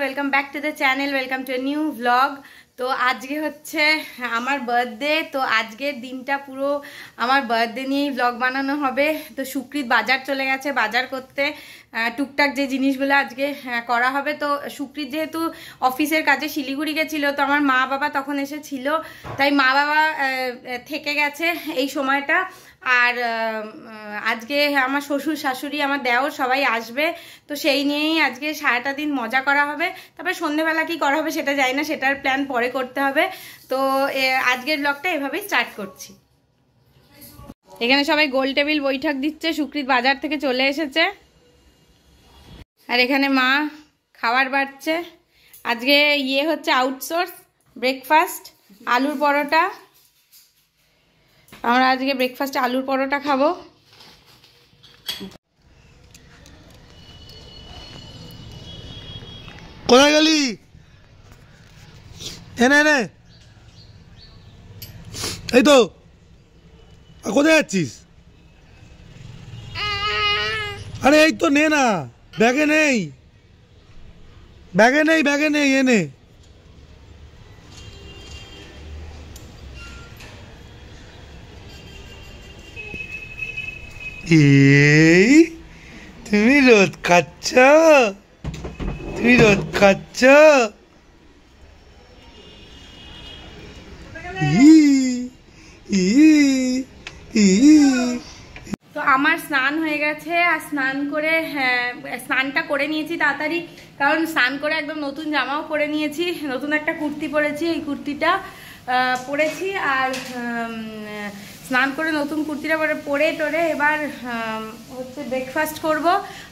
Welcome back to the channel welcome to new vlog. तो आज के হচ্ছে আমার বার্থডে। তো আজকের দিনটা পুরো আমার বার্থডে নিয়েই ব্লগ বানানো হবে। তো সুকৃত বাজার চলে গেছে বাজার করতে, টুকটাক যে জিনিসগুলো আজকে করা হবে। তো সুকৃত যেহেতু অফিসের কাজে শিলিগুড়ি গেছিল, তো আমার মা বাবা তখন এসেছিল, তাই মা বাবা থেকে গেছে এই সময়টা। আর আজকে আমার শ্বশুর শাশুড়ি আমার দেওর সবাই আসবে, তো সেই নিয়েই আজকে সারাটা দিন মজা করা হবে। তারপরে সন্ধ্যেবেলা কি করা হবে সেটা জানি না, সেটার প্ল্যান পরে করতে হবে। তো আজকের ব্লগটা এভাবেই স্টার্ট করছি। এখানে সবাই গোল টেবিল বৈঠক দিচ্ছে, সুকৃত বাজার থেকে চলে এসেছে, আর এখানে মা খাবার বাড়ছে। আজকে হচ্ছে আউটসোর্স ব্রেকফাস্ট, আলুর পরোটা। আমরা আজকে ব্রেকফাস্টে আলুর পরোটা খাবো। কোথায় গেলি? এনে এনে, এই তো। কোথায় যাচ্ছিস? আরে এই তো, নে না, ব্যাগে নেই, ব্যাগে নেই, ব্যাগে নেই, এনে। এই তুমি রোদ খাচ্ছ, তুমি রোদ খাচ্ছ। তো আমার স্নান হয়ে গেছে, আর স্নান করে স্নানটা করে নিয়েছি তাড়াতাড়ি, কারণ স্নান করে একদম নতুন জামাও পরে নিয়েছি, নতুন একটা কুর্তি পরেছি, এই কুর্তিটা পরেছি। আর স্নান করে নতুন কুর্তিটা পরে টরে এবার হচ্ছে ব্রেকফাস্ট করব।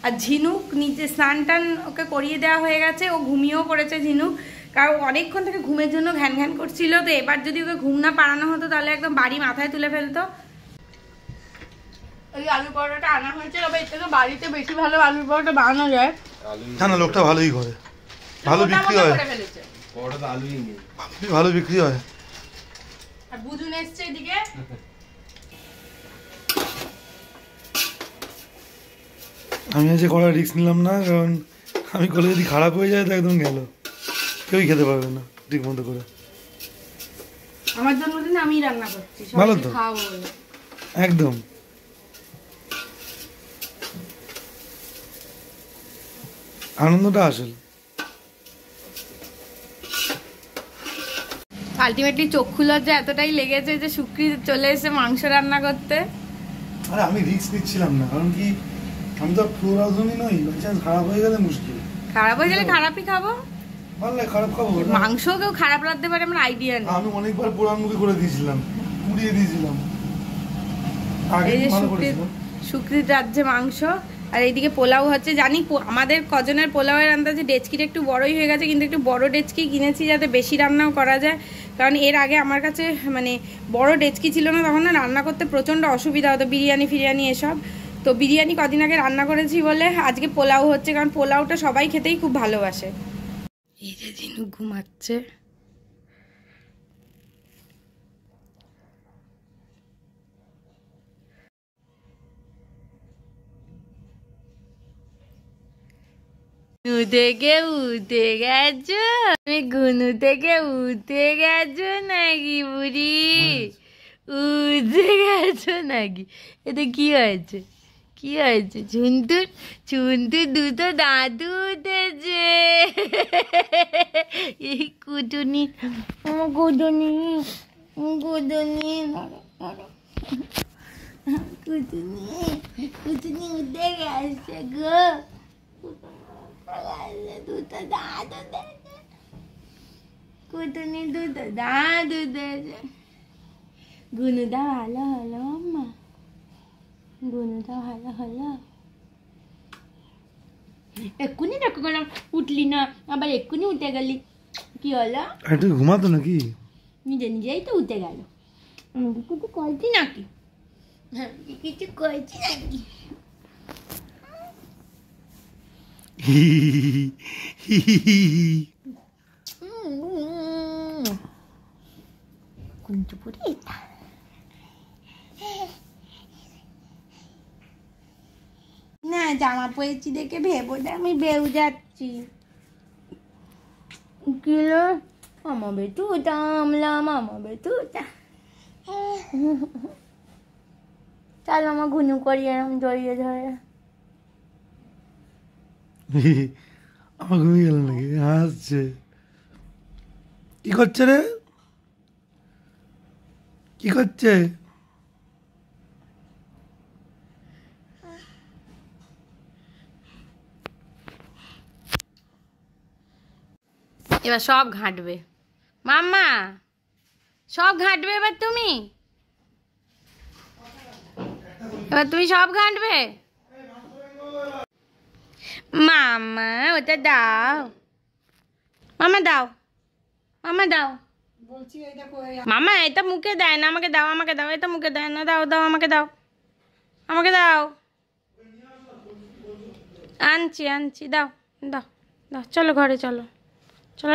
আর ঝিনুক নিচে স্নান টান ওকে করিয়ে দেওয়া হয়ে গেছে, ও ঘুমিয়েও পড়েছে ঝিনুক, কারণ অনেকক্ষণ থেকে ঘুমের জন্য ঘ্যান ঘ্যান করছিল। তো এবার যদি ওকে ঘুম না পাড়ানো হতো তাহলে একদম বাড়ি মাথায় তুলে ফেলতো। এই আলু পরোটা আনা হয়েছে, তবে এর থেকে বাড়িতে বেশি ভালো আলুর পরোটা বানানো যায়। না, লোকটা ভালোই করে, ভালো বিক্রি হয়, ভালো বিক্রি হয়। আর বুঝুন এসছে এদিকে। আমি আজকে কড়া রিস্ক নিলাম না, কারণ আমি করলে যদি খারাপ হয়ে যায় তো একদম গেল, কেউই খেতে পারবে না ঠিক মতো করে। আমার জন্মদিনে আমি রান্না করছি, ভালো তো, খাওয়াবো বলে। একদম আনন্দটা আসল। আলটিমেটলি চক্ষু লজ্জা এতটাই লেগেছে যে সুকৃত চলে এসে মাংস রান্না করতে। আরে আমি রিস্ক নিচ্ছিলাম না, কারণ কি আমি তো ফ্লোরাজনই নই, চান্স খারাপ হয়ে গেলে মুশকিল। খারাপ হয়ে গেলে খারাপই খাবো, ভালো খারাপ খাবো। মাংস কেউ খারাপ রাখতে পারে আমার আইডিয়া নেই। আমি অনেকবার পোড়ানমুখী করে দিয়েছিলাম, পুড়িয়ে দিয়েছিলাম। এই যে সুকৃত রাজ্যে মাংস, আর এইদিকে পোলাও হচ্ছে। জানি আমাদের কজনের পোলাওয়ের আন্দাজে ডেচকিটা একটু বড়ই হয়ে গেছে, কিন্তু একটু বড় ডেচকি কিনেছি যাতে বেশি রান্নাও করা যায়। কারণ এর আগে আমার কাছে মানে বড় ডেচকি ছিল না, তখন না রান্না করতে প্রচণ্ড অসুবিধা হতো, বিরিয়ানি ফিরিয়ানি এসব। তো বিরিয়ানি কদিন আগে রান্না করেছি বলে আজকে পোলাও হচ্ছে, কারণ পোলাওটা সবাই খেতেই খুব ভালোবাসে। এই যে ঝিনুক ঘুমাচ্ছে। থেকে উঠে গেছো? তুমি ঘুনু থেকে উঠে গেছো নাকি বুড়ি? উঠে গেছো নাকি? এতে কি হয়েছে? কি হয়েছে? ঝুন্টুর ঝুন্টুর দুটো দাদু উঠেছে। এই কুটুনি, কুটুনি, কুটুনি, কুটুনি, কুটুনি উঠে গেছে গো। দুটো দাদু দেছে, কুটুনি দুটো দাদু দেছে। গুনুদা ভালো হলো আম্মা, গুনুদা ভালো হলো। এক্ষুনি দেখো গেলাম উঠলি না, আবার এক্ষুনি উঠে গেলি, কি হলো? একটু ঘুমাতো নাকি? নিজে নিজেই তো উঠে গেল। আমাকে কিছু করেছি নাকি? হ্যাঁ, কিছু করেছি নাকি? না জামা পরেছি দেখে ভেবো না আমি বেউ যাচ্ছি। কিলো আমার বেটুটা আমলাম আমার বেটুটা চল আমার ঘুনু করি এরম জড়িয়ে ধরে আমার ঘুমিয়ে গেল নাকি হাসছে কি করছে রে কি করছে এবার সব ঘাঁটবে মাম্মা সব ঘাঁটবে এবার তুমি সব ঘাঁটবে মাম্মা ওটা দাও মাম্মা দাও মাম্মা দাও মাম্মা এটা মুখে দেয় না আমাকে দাও এটা মুখে দেয় না দাও দাও আমাকে দাও আনছি দাও দাও দাও চলো ঘরে চলো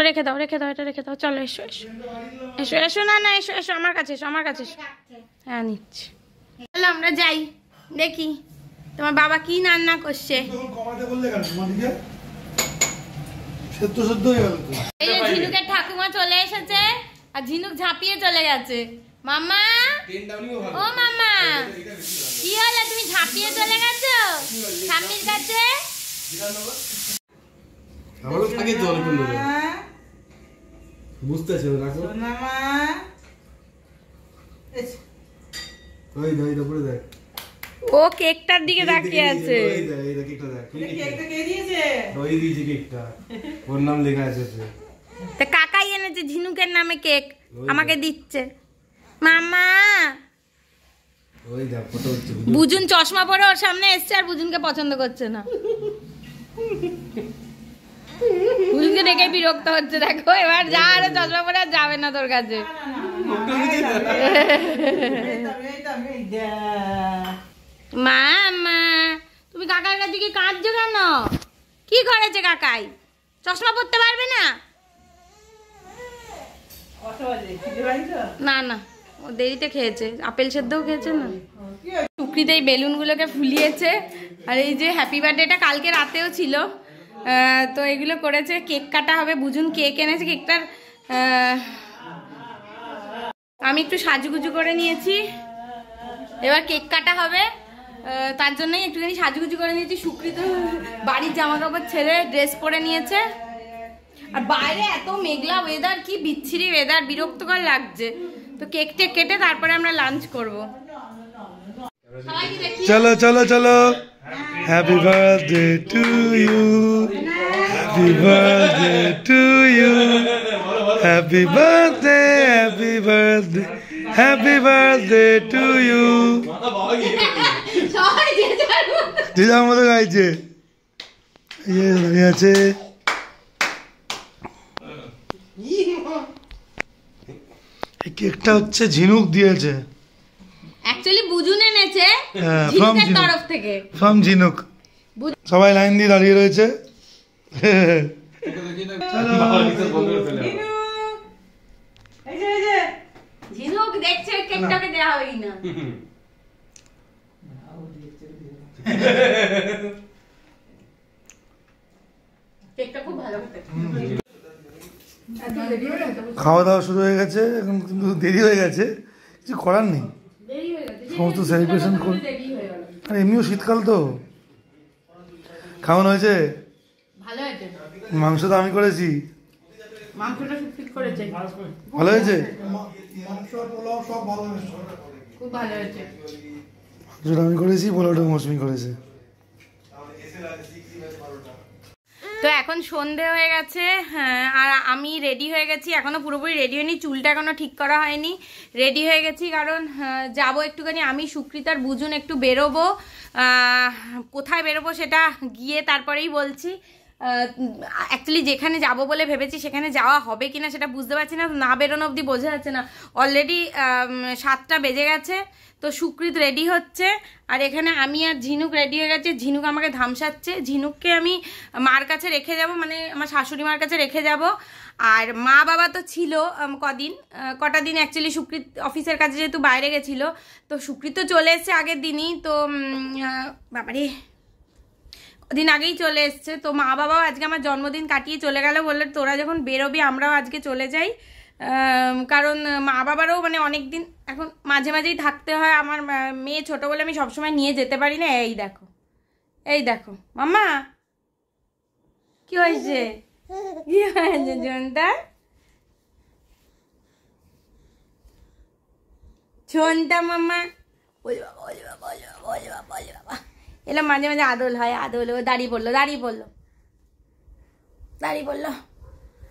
রেখে দাও এটা রেখে দাও চলো এসো না এসো আমার কাছে এসো হ্যাঁ নিচ্ছি চলো আমরা যাই দেখি তোমার বাবা কি রান্না করছে এই যে ঝিনুকের ঠাকুমা চলে এসেছে আর ঝিনুক ঝাঁপিয়ে চলে গেছে মাম্মা ও মাম্মা কি হলো তুমি ঝাঁপিয়ে চলে গেছো স্বামীর কাছে বুঝতেছে ও কেকটার দিকে তাকিয়ে আছে ওর নাম লেখা আছে তা কাকাই এনেছে ঝিনুকের নামে কেক আমাকে দিচ্ছে মামা বুজুন চশমা পরে ওর সামনে এসছে আর বুজুনকে পছন্দ করছে না বুজুনকে দেখে বিরক্ত হচ্ছে দেখো এবার যা আরো চশমা পরে আর যাবে না তোর কাছে মামা তুমি কাকার কাছে কি কাঁদছো কেন কি করেছে কাকাই চশমা পরতে পারবে না না না ও দেরিতে খেয়েছে আপেল সেদ্ধও খেয়েছে না টুকরিতে এই বেলুনগুলোকে ফুলিয়েছে আর এই যে হ্যাপি বার্থডেটা কালকে রাতেও ছিল তো এগুলো করেছে কেক কাটা হবে বুঝুন কেক এনেছে কেকটার আমি একটু সাজুগুজু করে নিয়েছি এবার কেক কাটা হবে তার জন্যই একটুখানি সাজুগুজু করে নিয়েছি সুকৃত বাড়ির জামা কাপড় ছেড়ে ড্রেস পরে নিয়েছে আর বাইরে এত মেঘলা ওয়েদার কি বিচ্ছিরি ওয়েদার বিরক্তকর লাগছে তো কেক টেক কেটে তারপরে আমরা লাঞ্চ করব চলো চলো চলো happy birthday to you happy birthday to you happy birthday happy birthday to you দিদার মতো গাইছে আছে কেকটা হচ্ছে ঝিনুক দিয়েছে অ্যাকচুয়ালি বুজুন এনেছে ঝিনুকের তরফ থেকে ফ্রম ঝিনুক সবাই লাইন দিয়ে দাঁড়িয়ে রয়েছে ঝিনুক দেখছে কেকটাকে দেওয়া হবে কিনা কেকটা খুব ভালো খাওয়া দাওয়া শুরু হয়ে গেছে এখন কিন্তু দেরি হয়ে গেছে কিছু করার নেই সমস্ত সেলিব্রেশন করে আর এমনিও শীতকাল তো খাওয়ানো হয়েছে মাংস তো আমি করেছি ভালো হয়েছে মাংসটা আমি করেছি পোলাওটা মৌসুমি করেছে তো এখন সন্ধে হয়ে গেছে আর আমি রেডি হয়ে গেছি এখনো পুরোপুরি রেডি হয়নি চুলটা এখনো ঠিক করা হয়নি রেডি হয়ে গেছি কারণ যাব একটুখানি আমি সুকৃতার বুঝুন একটু বেরোবো কোথায় বেরোবো সেটা গিয়ে তারপরেই বলছি অ্যাকচুয়ালি যেখানে যাব বলে ভেবেছি সেখানে যাওয়া হবে কিনা সেটা বুঝতে পারছি না না বেরোনো অবধি বোঝা যাচ্ছে না অলরেডি 7টা বেজে গেছে তো সুকৃত রেডি হচ্ছে আর এখানে আমি আর ঝিনুক রেডি হয়ে গেছে ঝিনুক আমাকে ধামসাচ্ছে ঝিনুককে আমি মার কাছে রেখে যাব মানে আমার শাশুড়ি মার কাছে রেখে যাব আর মা বাবা তো ছিল কটা দিন অ্যাকচুয়ালি সুকৃত অফিসের কাছে যেহেতু বাইরে গেছিলো তো সুকৃত চলে এসছে আগের দিনই তো বাবারে দিন আগেই চলে এসছে। তো মা বাবাও আজকে আমার জন্মদিন কাটিয়ে চলে গেল, বললে তোরা যখন বেরোবি আমরাও আজকে চলে যাই, কারণ মা বাবারও মানে অনেক দিন এখন মাঝে মাঝেই থাকতে হয়। আমার মেয়ে ছোট বলে আমি সবসময় নিয়ে যেতে পারি না। এই দেখো, এই দেখো মাম্মা কি হয়েছে, কি হয়েছে জনতা, ছোনটা মাম্মা বলে বাবা, বলে বাবা, বলে বাবা, বলে বাবা। এলাম মাঝে মাঝে আদল হয়, আদল। ও দাঁড়িয়ে পড়লো, দাঁড়িয়ে পড়লো, দাঁড়িয়ে পড়লো।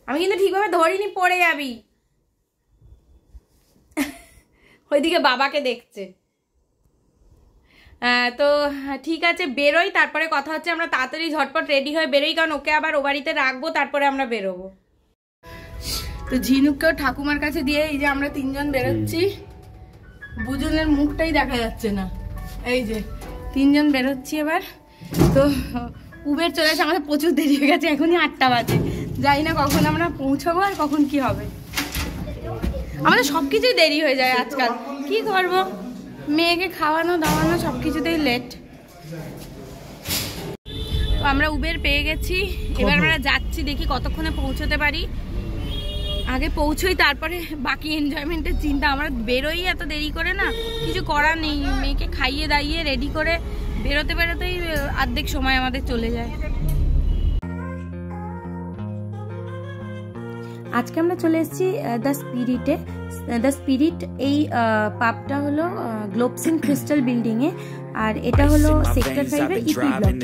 আমি কিন্তু ঠিকভাবে ধরিনি, পড়ে যাবি। ওইদিকে বাবাকে দেখছে। তো ঠিক আছে, বেরোই, তারপরে কথা হচ্ছে। আমরা তাড়াতাড়ি ঝটপট রেডি হয়ে বেরোই, কারণ ওকে আবার ও বাড়িতে রাখবো, তারপরে আমরা বেরোবো। তো ঝিনুককেও ঠাকুমার কাছে দিয়ে এই যে আমরা তিনজন বেরোচ্ছি। বুজনের মুখটাই দেখা যাচ্ছে না। এই যে তিনজন বেরোচ্ছি এবার। তো উবের চলে এসে আমাদের প্রচুর দেরি হয়ে গেছে, এখনই 8টা বাজে। জানি না কখন আমরা পৌঁছাবো আর কখন কি হবে। আমাদের সব কিছুই দেরি হয়ে যায় আজকাল, কি করবো, মেয়েকে খাওয়ানো দাওয়ানো সব কিছুতেই লেট। তো আমরা উবের পেয়ে গেছি, এবার আমরা যাচ্ছি, দেখি কতক্ষণে পৌঁছতে পারি। আগে পৌঁছোই, তারপরে বাকি এনজয়মেন্টের চিন্তা। আমরা বেরোই এত দেরি করে না, কিছু করার নেই। মেয়েকে খাইয়ে দাইয়ে রেডি করে বেরোতে বেরোতেই অর্ধেক সময় আমাদের চলে যায়। আজকে আমরা চলে এসেছি দ্য স্পিরিটে। দ্য স্পিরিট এই পাবটা হলো গ্লোবসিন ক্রিস্টাল বিল্ডিং এ, আর এটা হলো সেক্টর 5 এর EP block.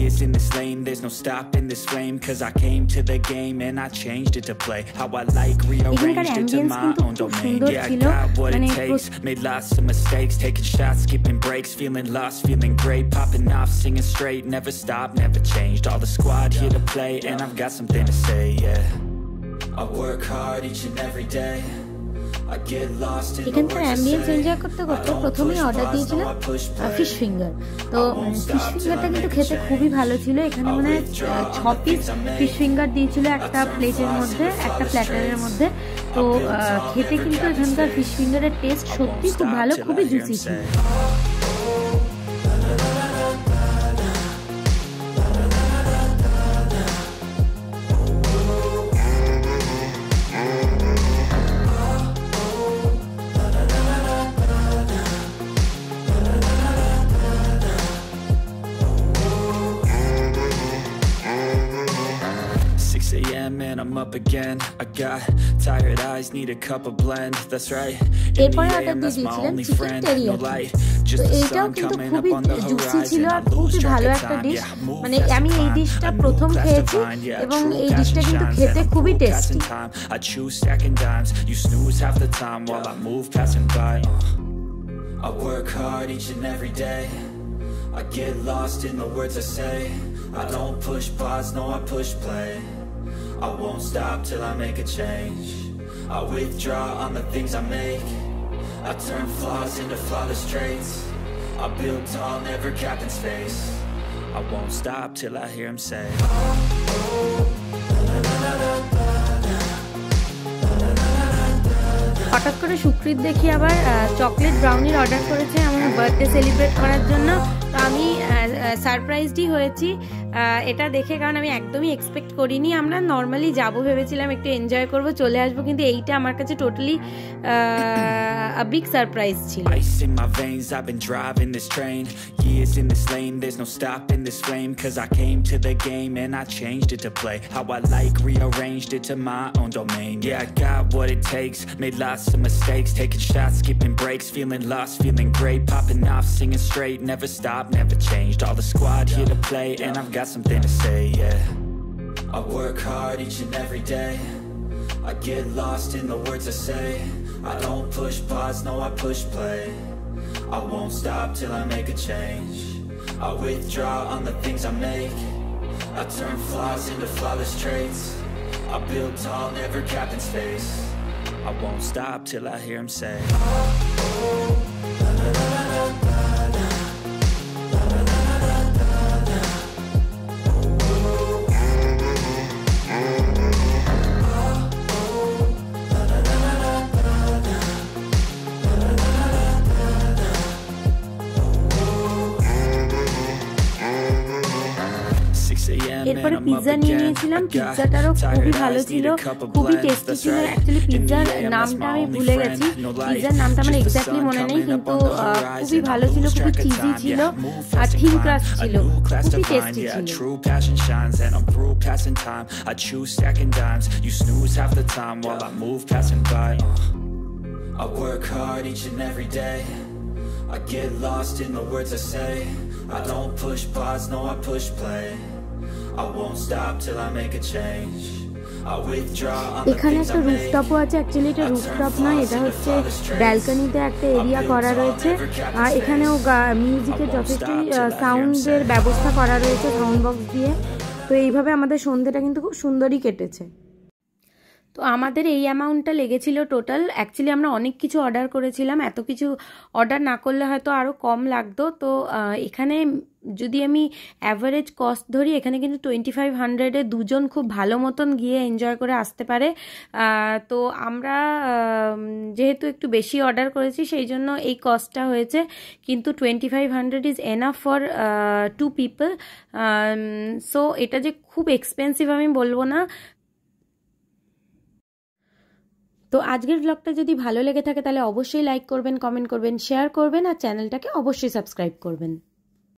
Years in this lane, there's no stopping this flame, cause I came to the game and I changed it to play how I like, rearranged it to my own domain. Yeah, I got what it takes, made lots of mistakes, taking shots, skipping breaks, feeling lost, feeling great, popping off, singing straight, never stopped, never changed. All the squad here to play, and I've got something to say, yeah. I work hard each and every day. এখানকার ambience enjoy করতে করতে প্রথমেই order দিয়েছিলাম fish finger. তো fish ফিঙ্গারটা কিন্তু খেতে খুবই ভালো ছিল। এখানে মনে হয় 6 পিস ফিশ ফিঙ্গার দিয়েছিল একটা প্লেটের মধ্যে, একটা প্ল্যাটারের মধ্যে। তো খেতে কিন্তু এখানকার ফিশ ফিঙ্গারের টেস্ট সত্যি খুব ভালো, খুবই জুসি ছিল। And I'm up again. I got tired eyes, need a cup of blend. That's right. এরপরে অর্ডার দিয়ে দিয়েছিলাম চিকেন টেরিয়াকি। তো এইটাও কিন্তু খুবই জুসি ছিল আর খুবই ভালো একটা ডিশ। মানে আমি এই ডিশটা প্রথম খেয়েছি এবং এই ডিশটা কিন্তু খেতে খুবই tasty. I choose stacking dimes. You snooze half the time while I move passing by. I work hard each and every day. I get lost in the words I say. I don't push pause, no I push play. I won't stop till I make a change. I withdraw on the things I make. I turn flaws into flawless traits. I build tall, never capped in space. I won't stop till I hear him say হঠাৎ করে সুকৃত দেখি আবার chocolate ব্রাউনির order করেছে আমার birthday celebrate করার জন্য। তো আমি সারপ্রাইজডই হয়েছি এটা দেখে, কারণ আমি একদমই এক্সপেক্ট করিনি। আমরা নর্মালি যাবো ভেবেছিলাম, একটু এনজয় করবো, চলে আসবো, কিন্তু এইটা আমার কাছে টোটালি বিগ সারপ্রাইজ ছিল। Ice in my veins, I've been driving this train. Years in this lane, there's no stopping this flame, cause I came to the game and I changed it to play how I like, rearranged it to my own domain. Yeah, I got what it takes, made lots of mistakes, taking shots, skipping breaks, feeling lost, feeling great, popping off, singing straight, never stopped, never changed. All the squad here to play, and I've got something to say, yeah. I work hard each and every day. I get lost in the words I say. I don't push pause, no I push play. I won't stop till I make a change. I withdraw on the things I make. I turn flaws into flawless traits. I build tall, never capped in space. I won't stop till I hear him say তারপরে pizza নিয়ে নিয়েছিলাম, পিৎজাটারও খুবই ভালো ছিল, খুবই tasty ছিল। Actually পিৎজার নামটা আমি ভুলে গেছি, পিৎজার নামটা আমার এক্স্যাক্টলি মনে নেই, কিন্তু খুবই ভালো ছিল, খুবই চিজি ছিল আর থিন ক্রাস্ট ছিল, খুবই টেস্টি ছিল। I get lost in the words I say. I don't push pause, no I push play. I won't stop till I make a change. এখানে একটা রুফটপও আছে, অ্যাকচুয়ালি এটা রুফটপ নয়, এটা হচ্ছে ব্যালকনিতে একটা এরিয়া করা রয়েছে। আর এখানেও মিউজিকের যথেষ্ট সাউন্ডের ব্যবস্থা করা রয়েছে সাউন্ড বক্স দিয়ে। তো এইভাবে আমাদের সন্ধ্যেটা কিন্তু খুব সুন্দরই কেটেছে। তো আমাদের এই অ্যামাউন্টটা লেগেছিল টোটাল। অ্যাকচুয়ালি আমরা অনেক কিছু অর্ডার করেছিলাম, এত কিছু অর্ডার না করলে হয়তো আরও কম লাগতো। তো এখানে যদি আমি অ্যাভারেজ কস্ট ধরি, এখানে কিন্তু 2500-এ দুজন খুব ভালো মতন গিয়ে এনজয় করে আসতে পারে। তো আমরা যেহেতু একটু বেশি অর্ডার করেছি সেই জন্য এই কস্টটা হয়েছে, কিন্তু 2500 is enough for 2 people. So এটা যে খুব এক্সপেন্সিভ আমি বলবো না। তো আজকের ব্লগটা যদি ভালো লেগে থাকে তাহলে অবশ্যই লাইক করবেন, কমেন্ট করবেন, শেয়ার করবেন আর চ্যানেলটাকে অবশ্যই সাবস্ক্রাইব করবেন।